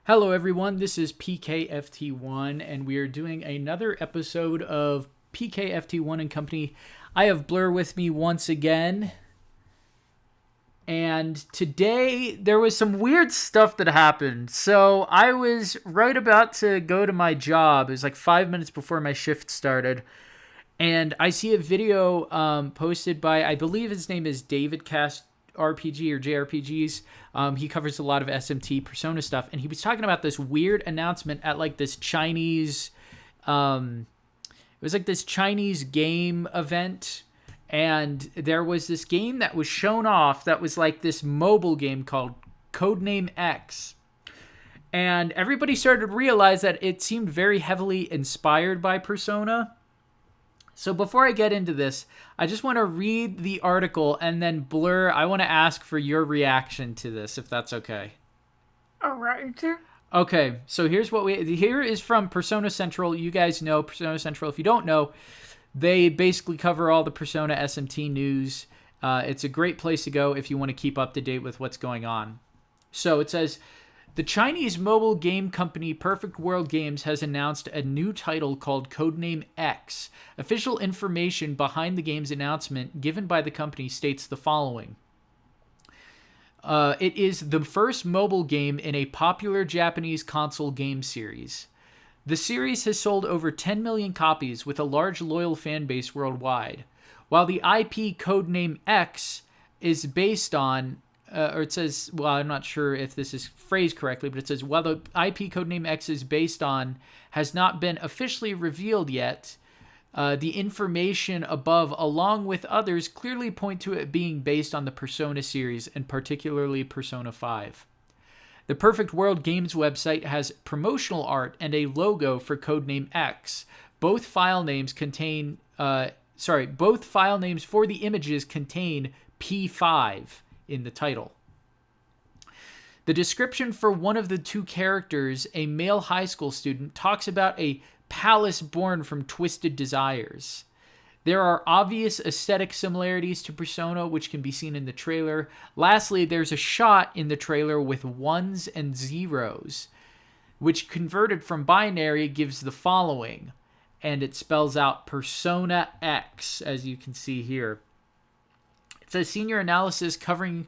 Hello, everyone. This is PKFT1, and we are doing another episode of PKFT1 and Company. I have Blur with me once again. And today, there was some weird stuff that happened. So, I was right about to go to my job. It was like 5 minutes before my shift started. And I see a video posted by, I believe his name is David Cast RPG or JRPGs. He covers a lot of SMT Persona stuff, and he was talking about this weird announcement at like this Chinese, it was like this Chinese game event, and there was this game that was shown off that was like this mobile game called Codename X. And everybody started to realize that it seemed very heavily inspired by Persona. So before I get into this, I just want to read the article, and then Blur, I want to ask for your reaction to this, if that's okay. All right. Okay, so here is from Persona Central. You guys know Persona Central. If you don't know, they basically cover all the Persona SMT news. It's a great place to go if you want to keep up to date with what's going on. So it says, the Chinese mobile game company Perfect World Games has announced a new title called Codename X. Official information behind the game's announcement given by the company states the following. It is the first mobile game in a popular Japanese console game series. The series has sold over 10 million copies with a large loyal fan base worldwide. While the IP Codename X is based on or it says, well, I'm not sure if this is phrased correctly, but it says, while the IP Codename X is based on has not been officially revealed yet, the information above, along with others, clearly point to it being based on the Persona series, and particularly Persona 5. The Perfect World Games website has promotional art and a logo for Codename X. Both file names for the images contain P5 in the title. The description for one of the two characters, a male high school student, talks about a palace born from twisted desires. There are obvious aesthetic similarities to Persona, which can be seen in the trailer. Lastly, there's a shot in the trailer with ones and zeros, which converted from binary gives the following, and it spells out Persona X, as you can see here. It says senior analysis covering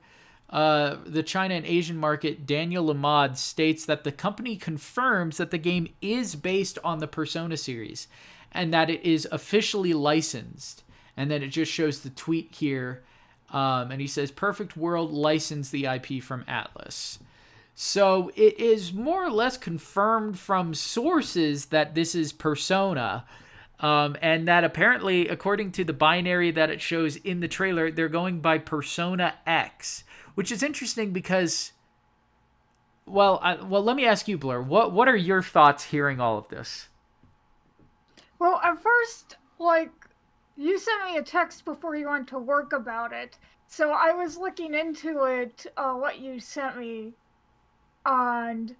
the China and Asian market, Daniel Lamad, states that the company confirms that the game is based on the Persona series and that it is officially licensed. And then it just shows the tweet here. And he says, Perfect World licensed the IP from Atlas. So it is more or less confirmed from sources that this is Persona. And that apparently, according to the binary that it shows in the trailer, they're going by Persona X, which is interesting because, well, let me ask you, Blur, what are your thoughts hearing all of this? Well, at first, you sent me a text before you went to work about it, so I was looking into it, what you sent me, and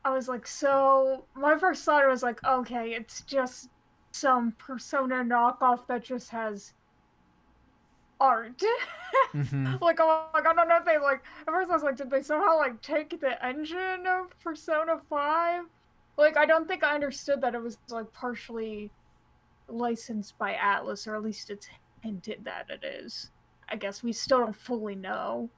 I was like, so, my first thought was like, okay, it's just some Persona knockoff that just has art. Mm-hmm. I don't know if they, at first I was like, did they somehow, take the engine of Persona 5? I don't think I understood that it was, partially licensed by Atlas, or at least it's hinted that it is. I guess we still don't fully know.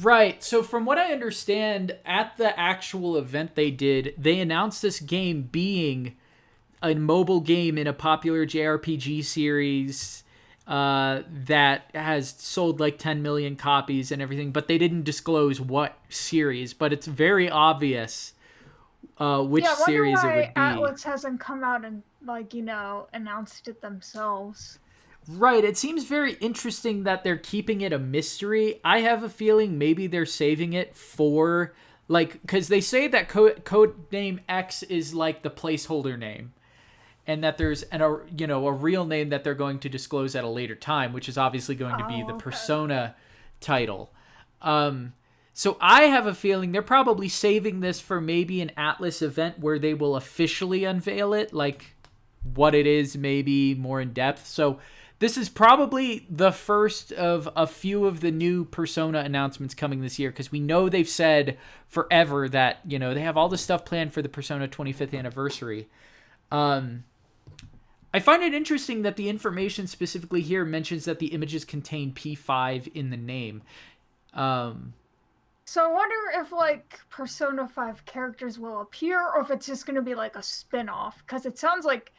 Right. So from what I understand, at the actual event they did, they announced this game being a mobile game in a popular JRPG series that has sold like 10 million copies and everything, but they didn't disclose what series, but it's very obvious which series it would be. Atlas hasn't come out and, announced it themselves. Right, it seems very interesting that they're keeping it a mystery. I have a feeling maybe they're saving it for, because they say that Codename X is like the placeholder name, and that there's a real name that they're going to disclose at a later time, which is obviously going to be the Persona title. So I have a feeling they're probably saving this for maybe an Atlas event where they will officially unveil it, like what it is, maybe more in depth. So This is probably the first of a few of the new Persona announcements coming this year, because we know they've said forever that, you know, they have all this stuff planned for the Persona 25th anniversary. I find it interesting that the information specifically here mentions that the images contain P5 in the name. So I wonder if, like, Persona 5 characters will appear, or if it's just going to be, like, a spin-off. Because it sounds like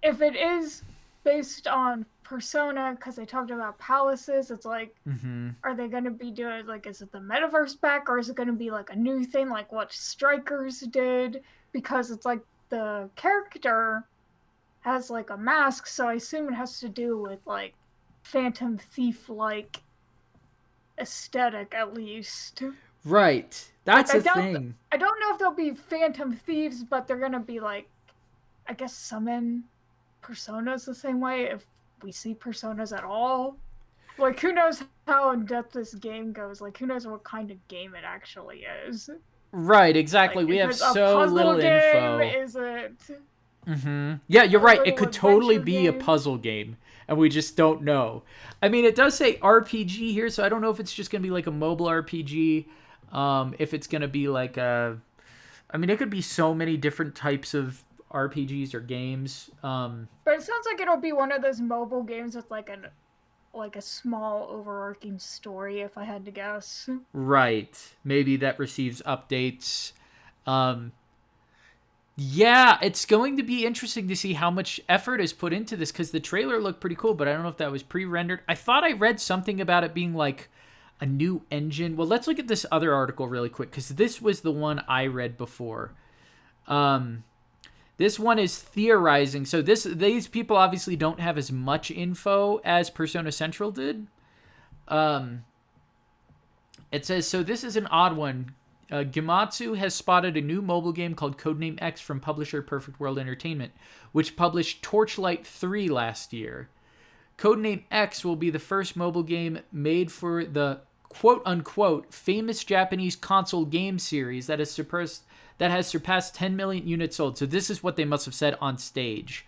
if it is based on Persona, because they talked about palaces, it's like, are they going to be doing, like, is it the metaverse back, or is it going to be, like, a new thing, like what Strikers did? Because it's like the character has, like, a mask, so I assume it has to do with, like, Phantom Thief-like aesthetic, at least. Right. That's the thing. I don't know if they'll be Phantom Thieves, but they're gonna be, like, I guess, summon personas the same way, if we see personas at all. Like, who knows how in-depth this game goes. Like, who knows what kind of game it actually is. Right, exactly. Like, we have so little info. Is it... Yeah, you're right. It could totally be a puzzle game, and we just don't know. I mean, it does say RPG here, so I don't know if it's just going to be like a mobile RPG, if it's going to be like a... I mean, it could be so many different types of RPGs or games. But it sounds like it'll be one of those mobile games with like a small overarching story, if I had to guess. Right. Maybe that receives updates. Yeah, it's going to be interesting to see how much effort is put into this, because the trailer looked pretty cool, but I don't know if that was pre-rendered. I thought I read something about it being like a new engine. Well, let's look at this other article really quick, because this was the one I read before. This one is theorizing. So these people obviously don't have as much info as Persona Central did. It says, so this is an odd one. Gematsu has spotted a new mobile game called Codename X from publisher Perfect World Entertainment, which published Torchlight 3 last year. Codename X will be the first mobile game made for the quote-unquote famous Japanese console game series that has surpassed 10 million units sold. So this is what they must have said on stage.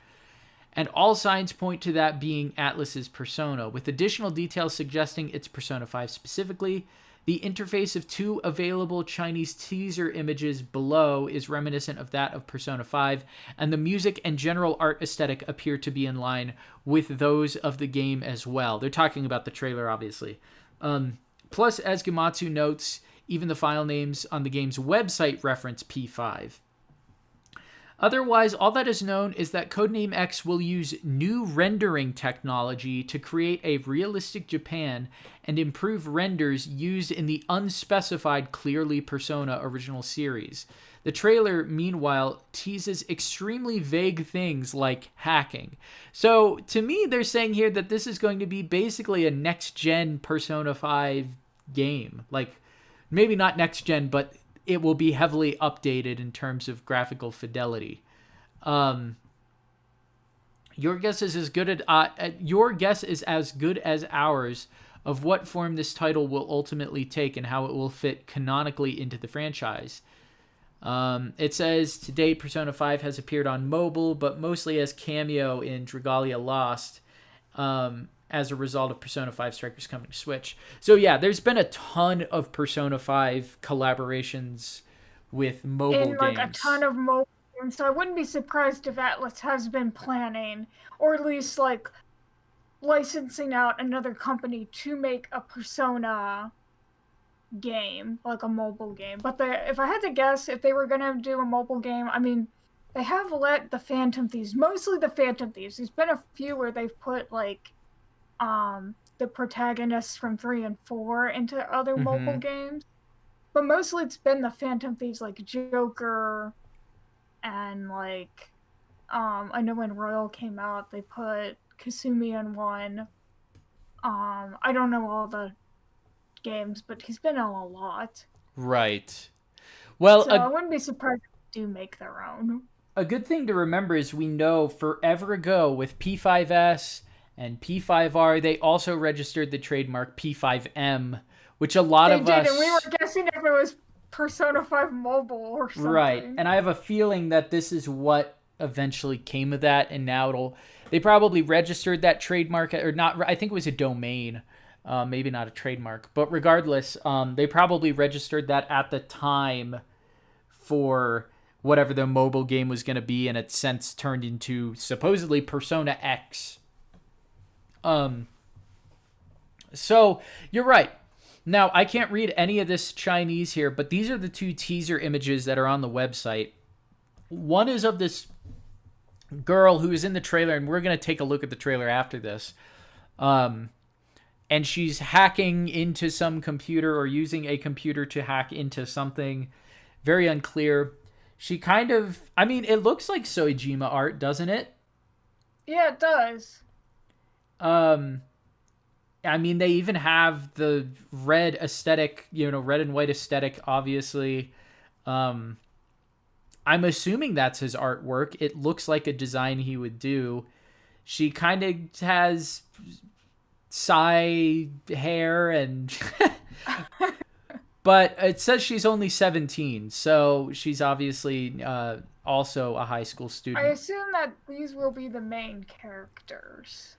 And all signs point to that being Atlus's Persona, with additional details suggesting it's Persona 5 specifically. The interface of two available Chinese teaser images below is reminiscent of that of Persona 5, and the music and general art aesthetic appear to be in line with those of the game as well. They're talking about the trailer, obviously. Plus, as Gematsu notes, even the file names on the game's website reference P5. Otherwise, all that is known is that Codename X will use new rendering technology to create a realistic Japan and improve renders used in the unspecified Clearly Persona original series. The trailer, meanwhile, teases extremely vague things like hacking. So, to me, they're saying here that this is going to be basically a next-gen Persona 5 game. Like, maybe not next-gen, but it will be heavily updated in terms of graphical fidelity. Your guess is as good as ours of what form this title will ultimately take and how it will fit canonically into the franchise. It says, to date, Persona 5 has appeared on mobile, but mostly as cameo in Dragalia Lost, as a result of Persona 5 Strikers coming to Switch. So yeah, there's been a ton of Persona 5 collaborations with mobile games. A ton of mobile games, so I wouldn't be surprised if Atlus has been planning, or at least like licensing out another company to make a Persona game, like a mobile game. But if I had to guess, if they were going to do a mobile game, I mean, they have let the Phantom Thieves, mostly the Phantom Thieves. There's been a few where they've put like the protagonists from 3 and 4 into other mobile games, but mostly it's been the Phantom Thieves, like Joker, and like I know when Royal came out they put Kasumi in one. I don't know all the games, but he's been in a lot. Right. Well, so I wouldn't be surprised if they do make their own. A good thing to remember is we know forever ago with P5S and P5R, they also registered the trademark P5M, which a lot of us... They did, and we were guessing if it was Persona 5 Mobile or something. Right, and I have a feeling that this is what eventually came of that, and now they probably registered that trademark, or not, I think it was a domain, maybe not a trademark, but regardless, they probably registered that at the time for whatever the mobile game was going to be, and it's since turned into supposedly Persona X. So you're right. Now, I can't read any of this Chinese here, but these are the 2 teaser images that are on the website. One is of this girl who is in the trailer, and we're going to take a look at the trailer after this. And she's hacking into some computer, or using a computer to hack into something. Very unclear. She kind of... I mean, it looks like Soejima art, doesn't it? Yeah, it does. I mean, they even have the red aesthetic, red and white aesthetic, obviously. I'm assuming that's his artwork. It looks like a design he would do. She kind of has Psy hair and... But it says she's only 17, so she's obviously also a high school student. I assume that these will be the main characters.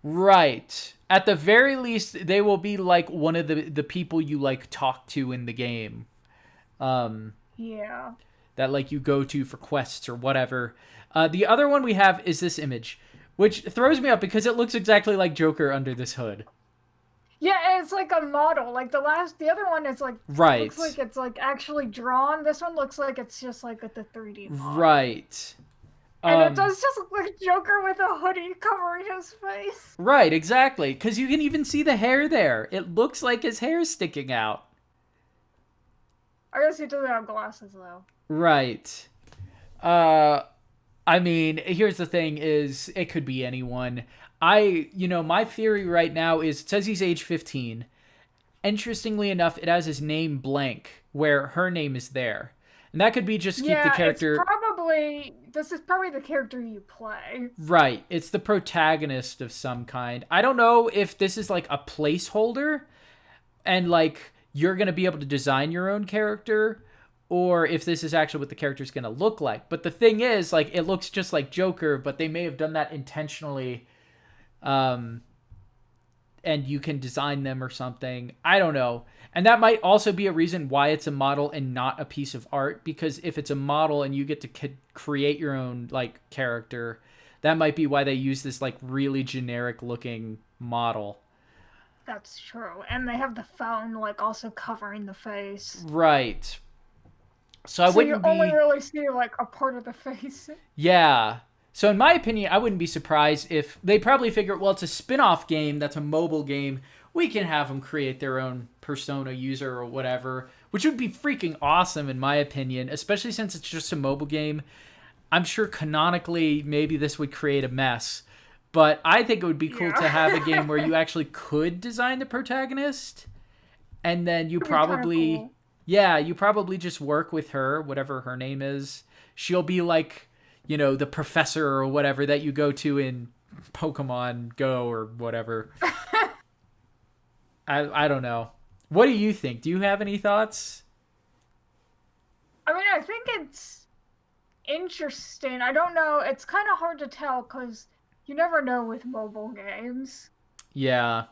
Right. At the very least, they will be like one of the people you like talk to in the game. Yeah. That like you go to for quests or whatever. The other one we have is this image, which throws me up because it looks exactly like Joker under this hood. Yeah, it's like a model. Like the other one is like... Right. Looks like it's like actually drawn. This one looks like it's just like at the 3D model. Right. And it does just look like Joker with a hoodie covering his face. Right, exactly. Because you can even see the hair there. It looks like his hair's sticking out. I guess he doesn't have glasses, though. Right. I mean, here's the thing is, it could be anyone. My theory right now is, it says he's age 15. Interestingly enough, it has his name blank, where her name is there. And that could be just keep the character... This is probably the character you play. Right. It's the protagonist of some kind. I don't know if this is like a placeholder and like you're going to be able to design your own character, or if this is actually what the character's going to look like. But the thing is, like, it looks just like Joker, but they may have done that intentionally. And you can design them or something. I don't know. And that might also be a reason why it's a model and not a piece of art, because if it's a model and you get to create your own like character, that might be why they use this like really generic looking model. That's true. And they have the phone like also covering the face. Right. So I wouldn't you only really see like a part of the face. Yeah. So in my opinion, I wouldn't be surprised if they probably figure, well, it's a spin-off game that's a mobile game. We can have them create their own Persona user or whatever, which would be freaking awesome in my opinion, especially since it's just a mobile game. I'm sure canonically maybe this would create a mess, but I think it would be cool to have a game where you actually could design the protagonist, and then you probably, cool. Yeah, you probably just work with her, whatever her name is. She'll be like, the professor or whatever that you go to in Pokemon Go or whatever. I don't know. What do you think? Do you have any thoughts? I mean, I think it's interesting. I don't know. It's kind of hard to tell because you never know with mobile games. Yeah.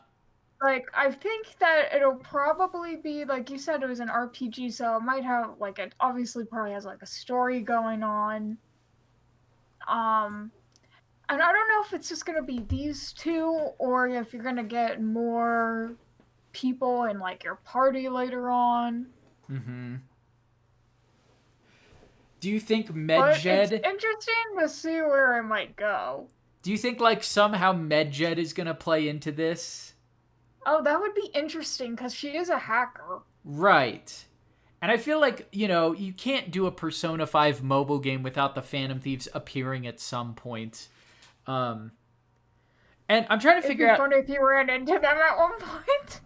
Like, I think that it'll probably be, like you said, it was an RPG, so it might have, like, it obviously probably has, like, a story going on. And I don't know if it's just going to be these two, or if you're going to get more people in like your party later on. Mm-hmm. Do you think MedJed... But it's interesting to see where it might go. Do you think like somehow MedJed is going to play into this? Oh, that would be interesting because she is a hacker. Right. And I feel like, you can't do a Persona 5 mobile game without the Phantom Thieves appearing at some point. And I'm trying to figure out... It'd be funny if you ran into them at one point.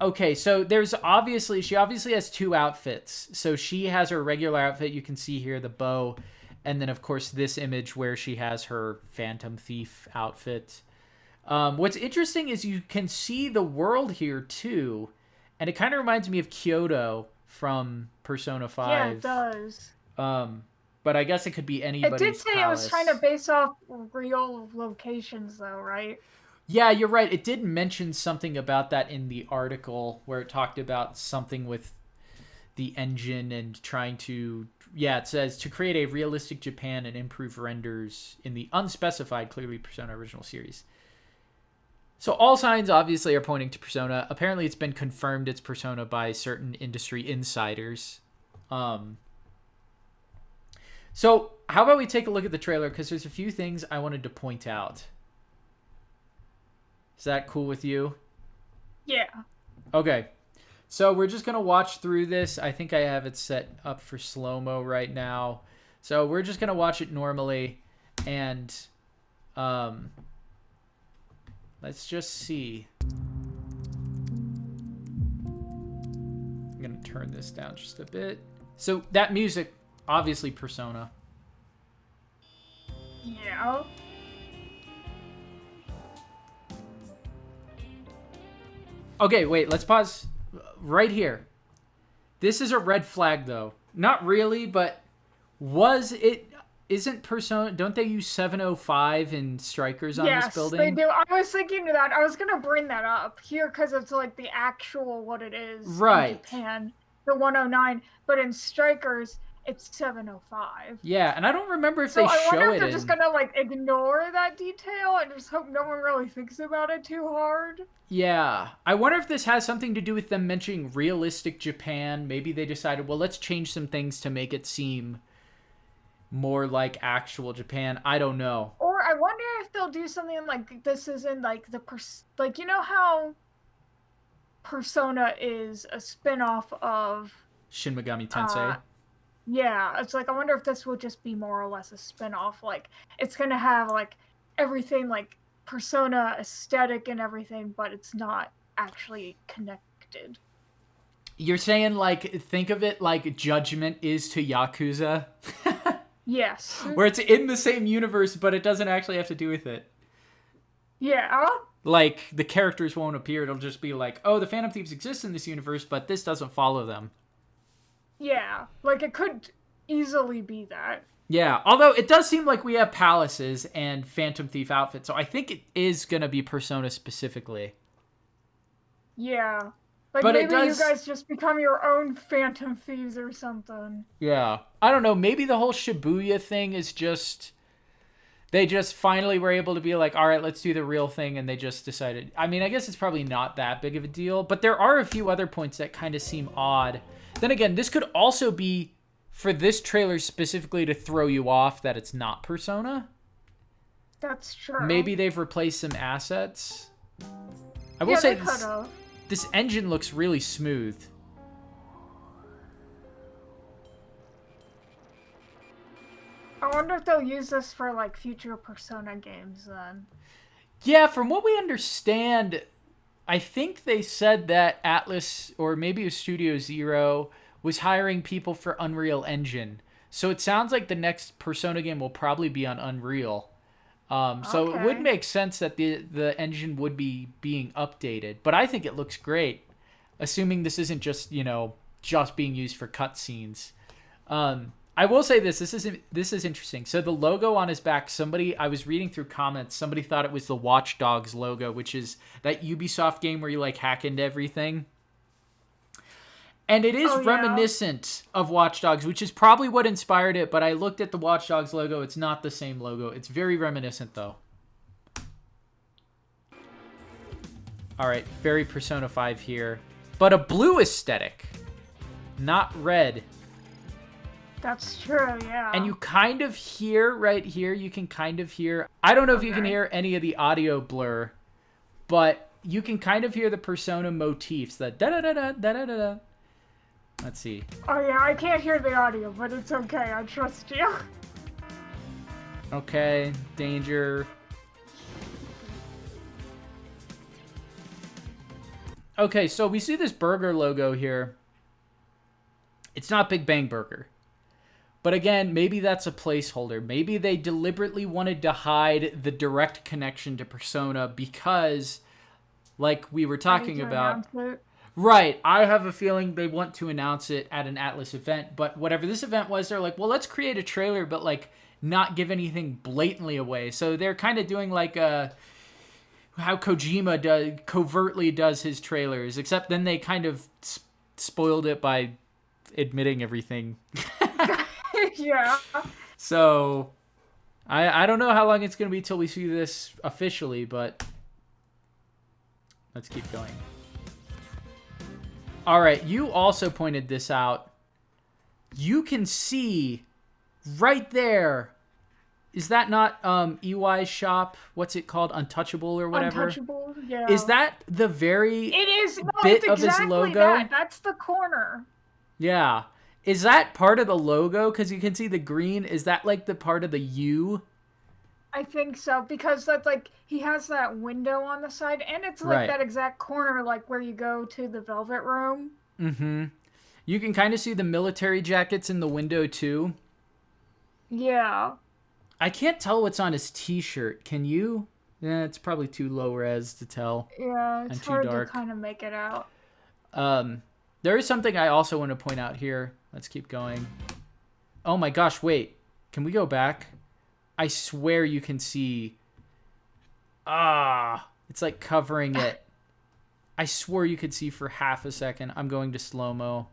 Okay, so she obviously has two outfits. So she has her regular outfit, you can see here, the bow, and then of course this image where she has her Phantom Thief outfit. What's interesting is you can see the world here too, and it kind of reminds me of Kyoto from Persona 5. Yeah, it does. But I guess it could be It anybody's did say palace. it was trying to base off real locations, though, right? Yeah, you're right. It did mention something about that in the article where it talked about something with the engine and trying to... Yeah, it says to create a realistic Japan and improve renders in the unspecified, clearly Persona original series. So all signs obviously are pointing to Persona. Apparently it's been confirmed it's Persona by certain industry insiders. So how about we take a look at the trailer, because there's a few things I wanted to point out. Is that cool with you? Yeah. Okay. So we're just going to watch through this. I think I have it set up for slow-mo right now. So we're just going to watch it normally. And let's just see. I'm going to turn this down just a bit. So that music, obviously Persona. Yeah. Okay, wait, let's pause right here. This is a red flag, though. Not really, but was it... Isn't Persona... Don't they use 705 in Strikers on this building? Yes, they do. I was thinking of that. I was going to bring that up here because it's like the actual what it is in Japan. The 109. But in Strikers, it's 705. Yeah, and I don't remember if they show it. So I wonder if they're just going to like ignore that detail and just hope no one really thinks about it too hard. Yeah. I wonder if this has something to do with them mentioning realistic Japan. Maybe they decided, well, let's change some things to make it seem more like actual Japan. I don't know. Or I wonder if they'll do something like this is in like the like, you know how Persona is a spin-off of Shin Megami Tensei. Yeah, it's like I wonder if this will just be more or less a spin-off. Like it's gonna have like everything like Persona aesthetic and everything, but it's not actually connected. You're saying like think of it like Judgment is to Yakuza? Yes. Where it's in the same universe, but it doesn't actually have to do with it. Yeah. Like, the characters won't appear. It'll just be like, oh, the Phantom Thieves exist in this universe, but this doesn't follow them. Yeah. Like, it could easily be that. Yeah. Although, it does seem like we have palaces and Phantom Thief outfits, so I think it is going to be Persona specifically. Yeah. Like, but maybe you guys just become your own Phantom Thieves or something. Yeah. I don't know. Maybe the whole Shibuya thing is just... They just finally were able to be like, all right, let's do the real thing, and they just decided... I mean, I guess it's probably not that big of a deal, but there are a few other points that kind of seem odd. Then again, this could also be for this trailer specifically to throw you off that it's not Persona. That's true. Maybe they've replaced some assets. I will say this engine looks really smooth. I wonder if they'll use this for, like, future Persona games, then. Yeah, from what we understand, I think they said that Atlas, or maybe it was Studio Zero, was hiring people for Unreal Engine. So it sounds like the next Persona game will probably be on Unreal. So it would make sense that the engine would be being updated. But I think it looks great, assuming this isn't just, you know, just being used for cutscenes. I will say this is interesting. So the logo on his back, I was reading through comments, somebody thought it was the Watch Dogs logo, which is that Ubisoft game where you like hack into everything. And it is reminiscent of Watch Dogs, which is probably what inspired it, but I looked at the Watch Dogs logo. It's not the same logo. It's very reminiscent, though. All right, very Persona 5 here. But a blue aesthetic, not red. That's true, yeah. And you kind of hear, right here, you can kind of hear... I don't know if you can hear any of the audio blur, but you can kind of hear the Persona motifs, the da-da-da-da, da-da-da-da. Let's see. Oh, yeah, I can't hear the audio, but it's okay. I trust you. Okay, danger. Okay, so we see this burger logo here. It's not Big Bang Burger. But again, maybe that's a placeholder. Maybe they deliberately wanted to hide the direct connection to Persona because, like we were talking about... Right. I have a feeling they want to announce it at an Atlas event, but whatever this event was, they're like, well, let's create a trailer, but like not give anything blatantly away. So they're kind of doing like how Kojima covertly does his trailers, except then they kind of spoiled it by admitting everything. Yeah. So I don't know how long it's going to be till we see this officially, but let's keep going. All right, you also pointed this out. You can see right there. Is that not EY's shop? What's it called? Untouchable or whatever? Untouchable, yeah. Is that the very It is. No, bit it's of his exactly logo? that. That's the corner. Yeah. Is that part of the logo? Because you can see the green. Is that like the part of the U? I think so, because that's like he has that window on the side, and it's like that exact corner, like where you go to the Velvet Room. Mm-hmm. You can kind of see the military jackets in the window too. Yeah. I can't tell what's on his T-shirt. Can you? Yeah, it's probably too low res to tell. Yeah, it's and too hard dark. to kind of make it out. There is something I also want to point out here. Let's keep going. Oh my gosh, wait. Can we go back? I swear you can see... it's like covering it. I swore you could see for half a second. I'm going to slow-mo.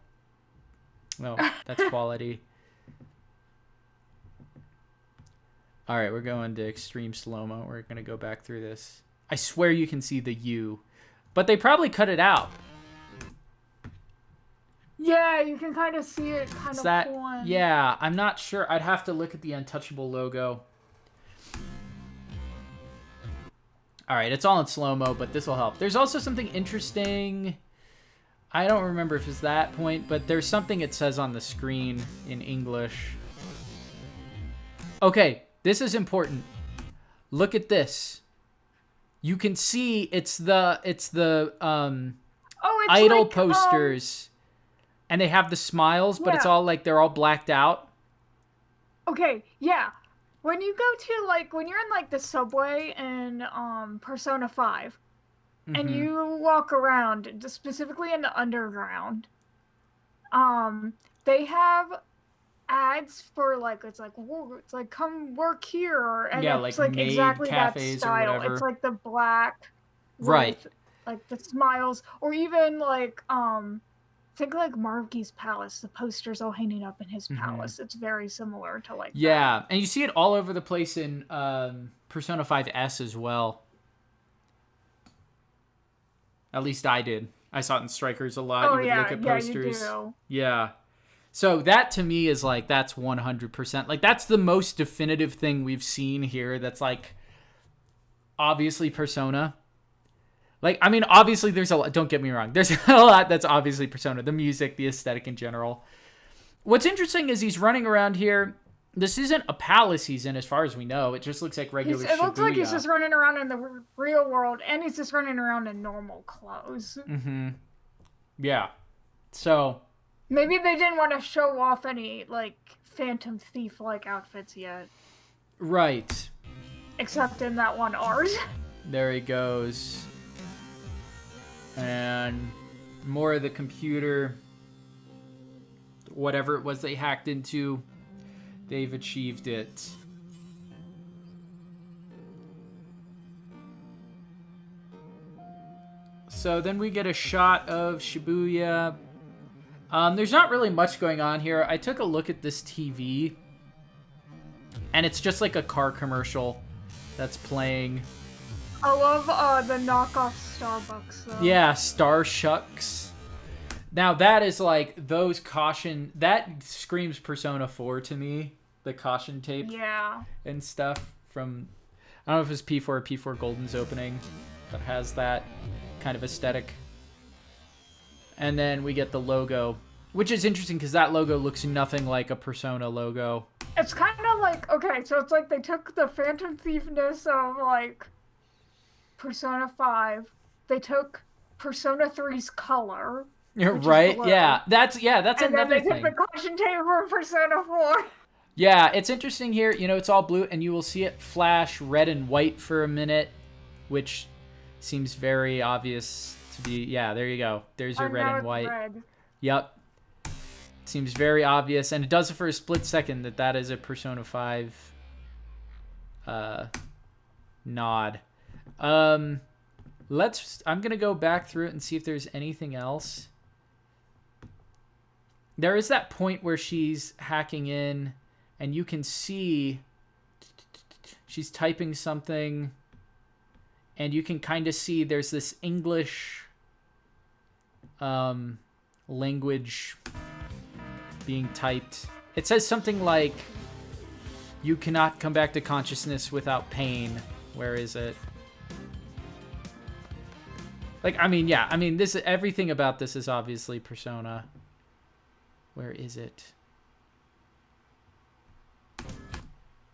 Oh, that's quality. All right, we're going to extreme slow-mo. We're going to go back through this. I swear you can see the U. But they probably cut it out. Yeah, you can kind of see it kind of pulling. Yeah, I'm not sure. I'd have to look at the Untouchable logo. All right, it's all in slow-mo, but this will help. There's also something interesting. I don't remember if it's that point, but there's something it says on the screen in English. Okay, this is important. Look at this. You can see it's the idol like, posters. And they have the smiles, but it's all like they're all blacked out. Okay, yeah. When you go to like when you're in like the subway in Persona 5 and you walk around, specifically in the underground, they have ads for like it's like come work here, and it's like exactly that style. It's like the black, right? With, like the smiles, or even like think like Margi's palace. The posters all hanging up in his palace. It's very similar to like that. And you see it all over the place in Persona 5S as well. At least I did. I saw it in Strikers a lot. You would look at posters. You do. Yeah. So that to me is like, that's 100%. Like, that's the most definitive thing we've seen here that's like, obviously Persona. Like, I mean, obviously there's a lot, don't get me wrong. There's a lot that's obviously Persona. The music, the aesthetic in general. What's interesting is he's running around here. This isn't a palace he's in, as far as we know. It just looks like regular Shibuya. It looks like he's just running around in the real world, and he's just running around in normal clothes. Yeah. So... maybe they didn't want to show off any, like, Phantom Thief-like outfits yet. Right. Except in that one art. There he goes. And more of the computer. Whatever it was they hacked into, they've achieved it. So then we get a shot of Shibuya. There's not really much going on here. I took a look at this TV, and it's just like a car commercial that's playing. I love the knockoff Starbucks, though. Yeah, Star Shucks. Now, that is like those caution... that screams Persona 4 to me. The caution tape. Yeah. And stuff from... I don't know if it's P4 or P4 Golden's opening, but has that kind of aesthetic. And then we get the logo, which is interesting because that logo looks nothing like a Persona logo. It's kind of like, okay, so it's like they took the Phantom Thiefness of, like, Persona 5. They took Persona 3's color. Right? Yeah. That's another thing. And then they took the caution tape for Persona 4. Yeah, it's interesting here. You know, it's all blue, and you will see it flash red and white for a minute, which seems very obvious to be, yeah, there you go. There's your Oh, red now and it's white. red. Yep. Seems very obvious, and it does it for a split second that is a Persona 5 nod. I'm gonna go back through it and see if there's anything else. There is that point where she's hacking in, and you can see she's typing something, and you can kind of see there's this English language being typed. It says something like, "You cannot come back to consciousness without pain." Where is it? Like, I mean, yeah, I mean, everything about this is obviously Persona. Where is it?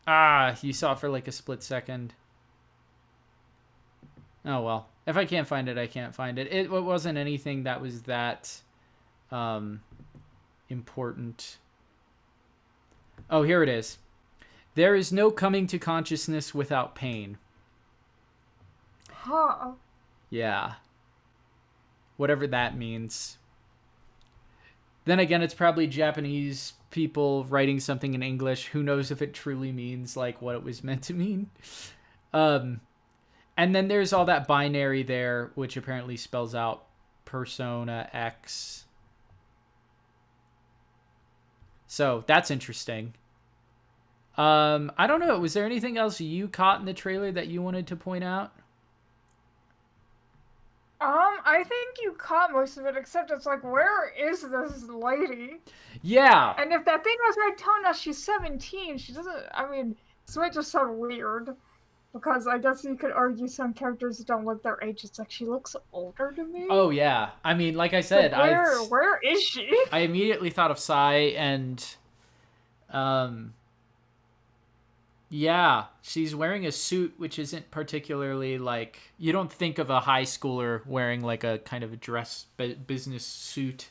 Ah, you saw it for like a split second. Oh, well. If I can't find it, I can't find it. It wasn't anything that was that important. Oh, here it is. There is no coming to consciousness without pain. Huh. Yeah. Whatever that means. Then again, it's probably Japanese people writing something in English. Who knows if it truly means like what it was meant to mean. And then there's all that binary there, which apparently spells out Persona X. So that's interesting. I don't know. Was there anything else you caught in the trailer that you wanted to point out? I think you caught most of it, except it's like, where is this lady? Yeah. And if that thing was right telling us she's 17, she doesn't, I mean, this might just sound weird, because I guess you could argue some characters don't look their age. It's like, she looks older to me. Oh, yeah. I mean, like I said, where is she? I immediately thought of Sai, and yeah, she's wearing a suit, which isn't particularly like, you don't think of a high schooler wearing like a kind of a dress business suit.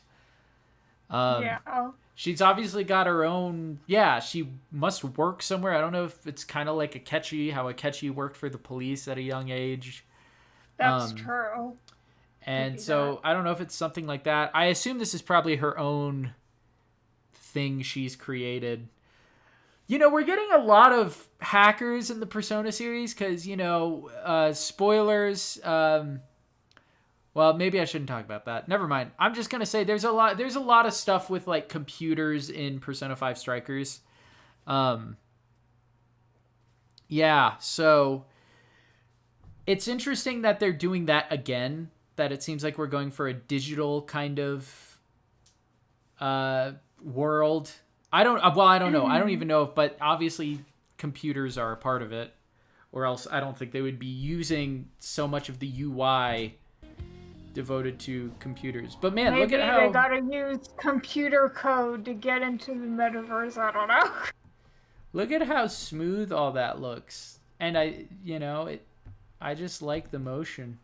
Yeah. She's obviously got her own, yeah, she must work somewhere. I don't know if it's kind of like how Akechi worked for the police at a young age. That's true. And so I don't know if it's something like that. I assume this is probably her own thing she's created. You know, we're getting a lot of hackers in the Persona series because, you know, spoilers. Well, maybe I shouldn't talk about that. Never mind. I'm just gonna say there's a lot of stuff with like computers in Persona 5 Strikers. Yeah, so it's interesting that they're doing that again. That it seems like we're going for a digital kind of world. I don't know. I don't even know but obviously computers are a part of it, or else I don't think they would be using so much of the UI devoted to computers. But man, maybe look at how they gotta use computer code to get into the metaverse. I don't know. Look at how smooth all that looks. And I just like the motion.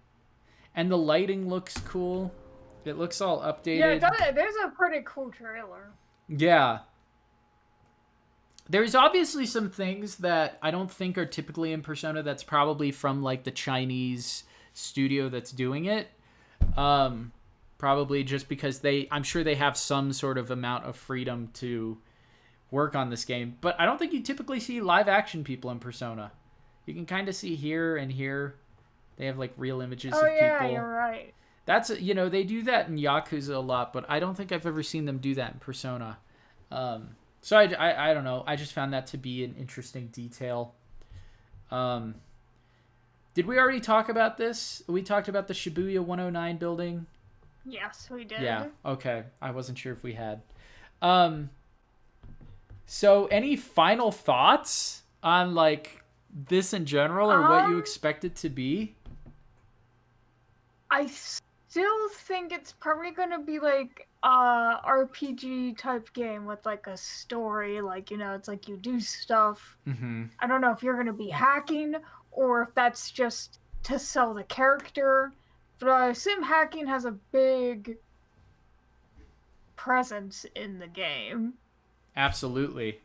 And the lighting looks cool. It looks all updated. Yeah, there's a pretty cool trailer. Yeah. There's obviously some things that I don't think are typically in Persona that's probably from like the Chinese studio that's doing it. Probably just because I'm sure they have some sort of amount of freedom to work on this game. But I don't think you typically see live action people in Persona. You can kind of see here and here. They have like real images of people. Oh yeah, you're right. That's, they do that in Yakuza a lot, but I don't think I've ever seen them do that in Persona. So I don't know. I just found that to be an interesting detail. Did we already talk about this? We talked about the Shibuya 109 building. Yes, we did. Yeah. Okay. I wasn't sure if we had. So any final thoughts on like this in general, or what you expect it to be? I still think it's probably going to be like a RPG type game with like a story, like, it's like you do stuff. Mm-hmm. I don't know if you're going to be hacking or if that's just to sell the character, but I assume hacking has a big presence in the game. Absolutely.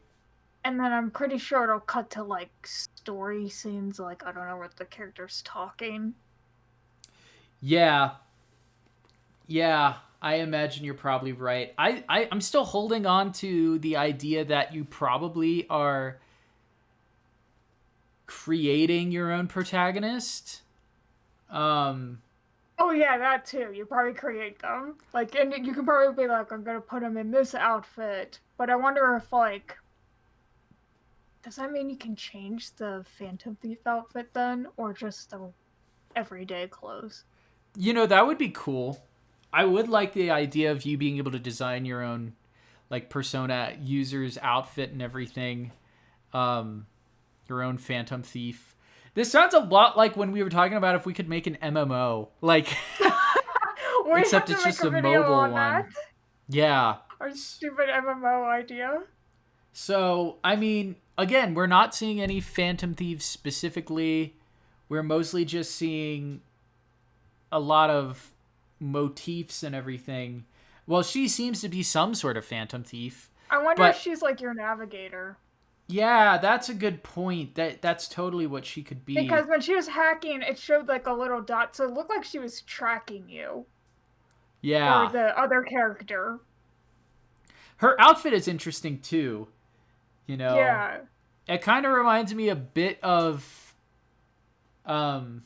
And then I'm pretty sure it'll cut to like story scenes, like I don't know what the character's talking. Yeah. Yeah, I imagine you're probably right. I'm still holding on to the idea that you probably are creating your own protagonist. Um, Oh yeah, that too. You probably create them. Like, and you can probably be like, I'm gonna put him in this outfit. But I wonder if like, does that mean you can change the Phantom Thief outfit then, or just the everyday clothes? that would be cool. I would like the idea of you being able to design your own like persona user's outfit and everything. Um, your own Phantom Thief. This sounds a lot like when we were talking about if we could make an MMO. Like We have except to it's make just a a video mobile on that. one. Yeah. Our stupid MMO idea. So, I mean, again, we're not seeing any Phantom Thieves specifically. We're mostly just seeing a lot of motifs and everything. Well, she seems to be some sort of Phantom Thief. I wonder if But she's like your navigator. yeah, that's a good point. That's totally what she could be. Because when she was hacking, it showed like a little dot, so it looked like she was tracking you. Or Yeah. the other character. Her outfit is interesting too. You know, Yeah. it kind of reminds me a bit of um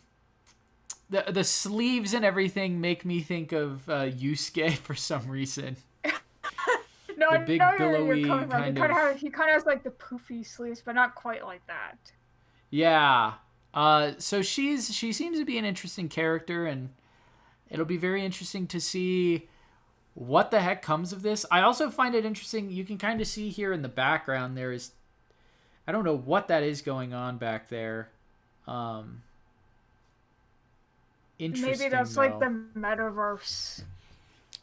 the sleeves and everything make me think of Yusuke for some reason. No, The I big know you're billowy coming from. kind of. He kind of has like the poofy sleeves, but not quite like that. Yeah. So she seems to be an interesting character, and it'll be very interesting to see what the heck comes of this. I also find it interesting. You can kind of see here in the background there is, I don't know what that is going on back there. Um, Interesting. Maybe that's though. like the metaverse.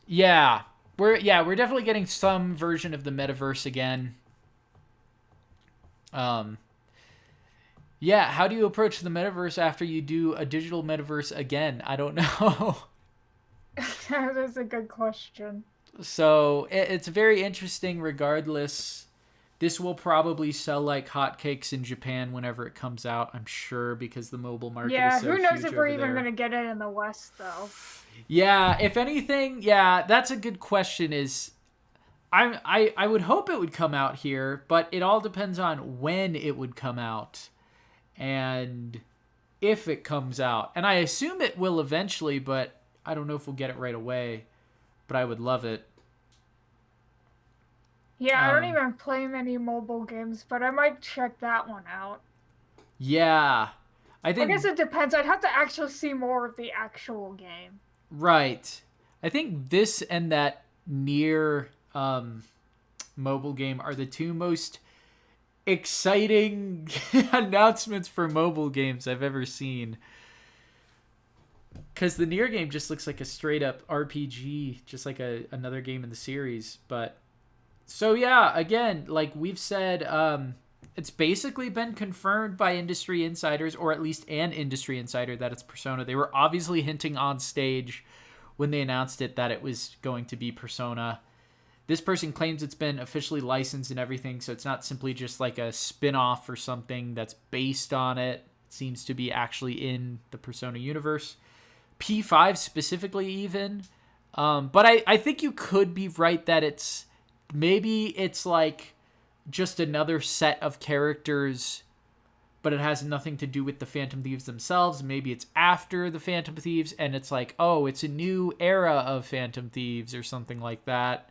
Yeah. We're definitely getting some version of the metaverse again. Um yeah, how do you approach the metaverse after you do a digital metaverse again? I don't know. That is a good question. So it's very interesting regardless. This will probably sell like hotcakes in Japan whenever it comes out, I'm sure, because the mobile market Yeah, is so who knows huge if we're over even there. gonna get it in the West though. Yeah, if anything, yeah, that's a good question. I would hope it would come out here, but it all depends on when it would come out and if it comes out. And I assume it will eventually, but I don't know if we'll get it right away. But I would love it. Yeah, I don't Um, even play many mobile games, but I might check that one out. yeah, I I guess think it depends. I'd have to actually see more of the actual game. right. I think this and that near mobile game are the two most exciting announcements for mobile games I've ever seen. Because the near game just looks like a straight up RPG, just like another game in the series. But so yeah, again, like we've said, it's basically been confirmed by industry insiders, or at least an industry insider, that it's Persona. They were obviously hinting on stage when they announced it that it was going to be Persona. This person claims it's been officially licensed and everything, so it's not simply just like a spin-off or something that's based on it. It seems to be actually in the Persona universe. P5 specifically even. But I think you could be right that it's like just another set of characters, but it has nothing to do with the Phantom Thieves themselves. Maybe it's after the Phantom Thieves, and it's like, oh, it's a new era of Phantom Thieves or something like that.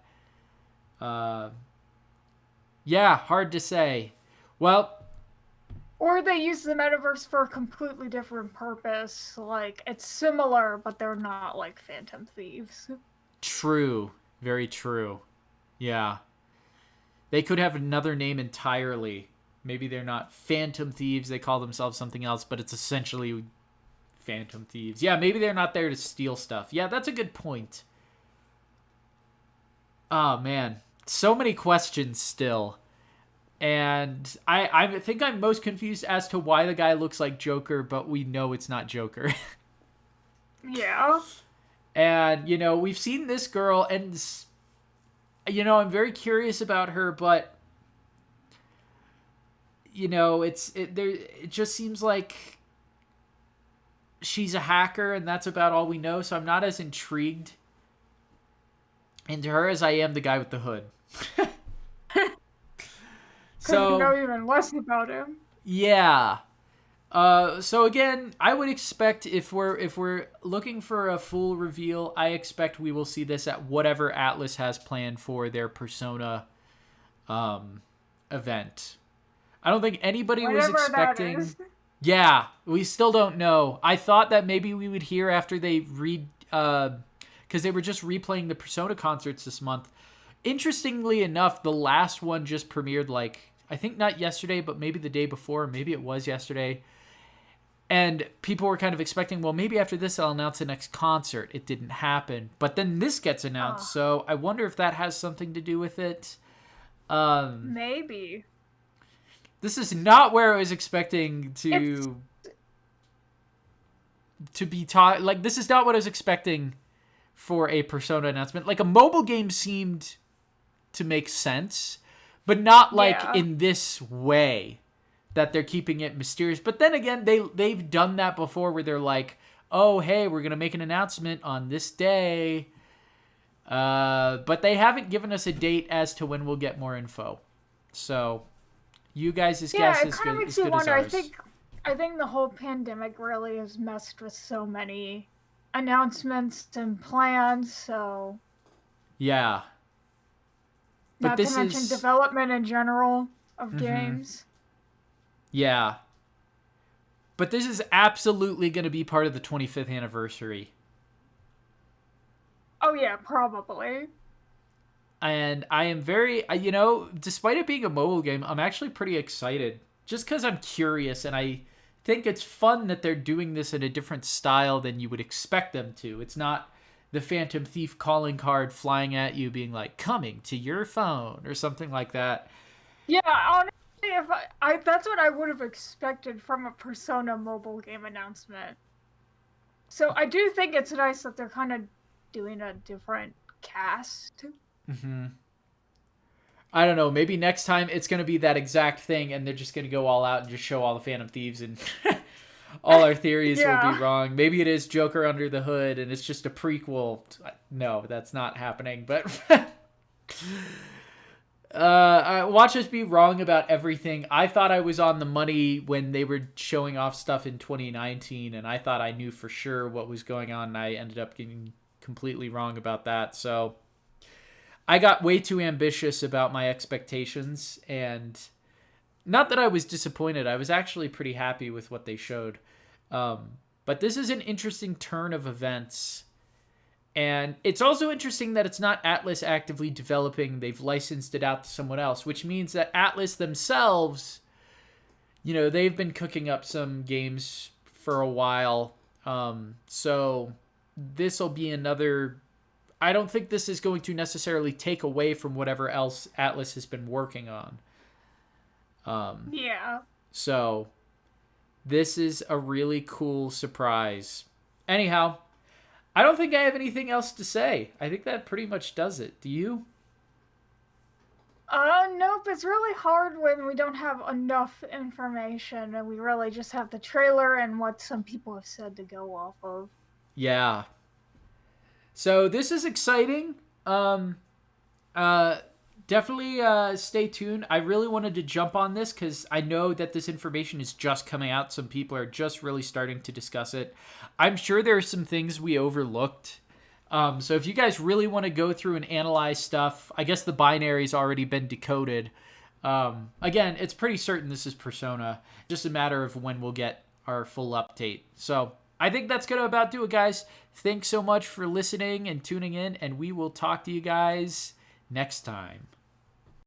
Yeah, hard to say. Well, Or they use the metaverse for a completely different purpose. Like, it's similar, but they're not like Phantom Thieves. true. Very true. Yeah. They could have another name entirely. Maybe they're not Phantom Thieves, they call themselves something else, but it's essentially Phantom Thieves. Yeah, maybe they're not there to steal stuff. Yeah, that's a good point. Oh, man. So many questions still. And I think I'm most confused as to why the guy looks like Joker, but we know it's not Joker. Yeah. And, we've seen this girl, and, I'm very curious about her, but, it just seems like she's a hacker, and that's about all we know, so I'm not as intrigued into her as I am the guy with the hood. Because you So, know even less about him. yeah. So again, I would expect if we're looking for a full reveal, I expect we will see this at whatever Atlas has planned for their Persona event. I don't think anybody was Whatever that expecting. is. Yeah, we still don't know. I thought that maybe we would hear after they because they were just replaying the Persona concerts this month. Interestingly enough, the last one just premiered like I think not yesterday, but maybe the day before, maybe it was yesterday. And people were kind of expecting, well, maybe after this I'll announce the next concert. It didn't happen. But then this gets announced, so I wonder if that has something to do with it. Maybe. This is not where I was expecting to be taught. Like, this is not what I was expecting for a Persona announcement. Like, a mobile game seemed to make sense, but not like in this way that they're keeping it mysterious. But then again, they've done that before where they're like, oh, hey, we're going to make an announcement on this day. But they haven't given us a date as to when we'll get more info. So you guys' guess is good, as good as ours. I think the whole pandemic really has messed with so many announcements and plans, so... Yeah. But Not to mention development in general of games. Yeah. But this is absolutely going to be part of the 25th anniversary. Oh yeah, probably. And I am very, despite it being a mobile game, I'm actually pretty excited. Just because I'm curious, and I think it's fun that they're doing this in a different style than you would expect them to. It's not the Phantom Thief calling card flying at you being like, coming to your phone, or something like that. Yeah, honestly, if that's what I would have expected from a Persona mobile game announcement. So I do think it's nice that they're kind of doing a different cast. I don't know. Maybe next time it's going to be that exact thing, and they're just going to go all out and just show all the Phantom Thieves, and all our theories will be wrong. Maybe it is Joker Under the Hood, and it's just a prequel. No, that's not happening. But watch us be wrong about everything. I thought I was on the money when they were showing off stuff in 2019, and I thought I knew for sure what was going on, and I ended up getting completely wrong about that. So I got way too ambitious about my expectations, and not that I was disappointed. I was actually pretty happy with what they showed. But this is an interesting turn of events. And it's also interesting that it's not Atlas actively developing. They've licensed it out to someone else, which means that Atlas themselves, they've been cooking up some games for a while. So this will be another... I don't think this is going to necessarily take away from whatever else Atlas has been working on. Yeah. So this is a really cool surprise. Anyhow, I don't think I have anything else to say. I think that pretty much does it. Do you? Nope. It's really hard when we don't have enough information and we really just have the trailer and what some people have said to go off of. Yeah. So this is exciting. Definitely stay tuned. I really wanted to jump on this because I know that this information is just coming out. Some people are just really starting to discuss it. I'm sure there are some things we overlooked. So if you guys really want to go through and analyze stuff, I guess the binary's already been decoded. Again, it's pretty certain this is Persona. Just a matter of when we'll get our full update. So I think that's going to about do it, guys. Thanks so much for listening and tuning in, and we will talk to you guys next time.